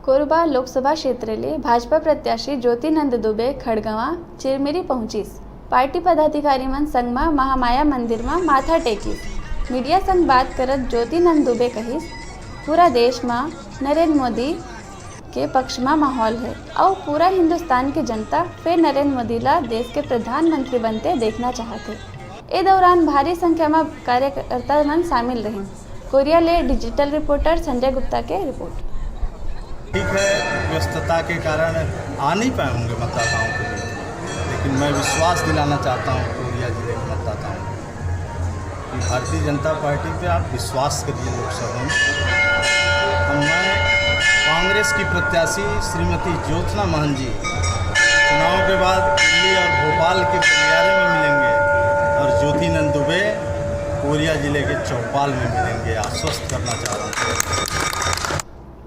कोरबा लोकसभा क्षेत्र भाजपा प्रत्याशी ज्योतिनंद दुबे खड़गवा चिरमिरी पहुंचीस। पार्टी पदाधिकारी मन संग में महामाया मंदिर में माथा टेकीस। मीडिया संग बात करत ज्योतिनंद दुबे कहिस, पूरा देश में नरेंद्र मोदी के पक्ष में माहौल है और पूरा हिंदुस्तान की जनता फिर नरेंद्र मोदी ला देश के प्रधानमंत्री बनते देखना चाहते। इस दौरान भारी संख्या में कार्यकर्ता मन शामिल रहे। कोरिया ले डिजिटल रिपोर्टर संजय गुप्ता के रिपोर्ट। ठीक है, व्यस्तता के कारण आ नहीं पाए होंगे मतदाताओं के लिए, लेकिन मैं विश्वास दिलाना चाहता हूँ कोरिया जिले के मतदाताओं को कि भारतीय जनता पार्टी पे आप विश्वास करिए। लोकसभा में मैं कांग्रेस की प्रत्याशी श्रीमती ज्योत्सना महन जी चुनाव के बाद दिल्ली और भोपाल के गलियारे में मिलेंगे और ज्योतिनंद दुबे कोरिया जिले के चौपाल में मिलेंगे। आश्वस्त करना चाह रहा हूँ।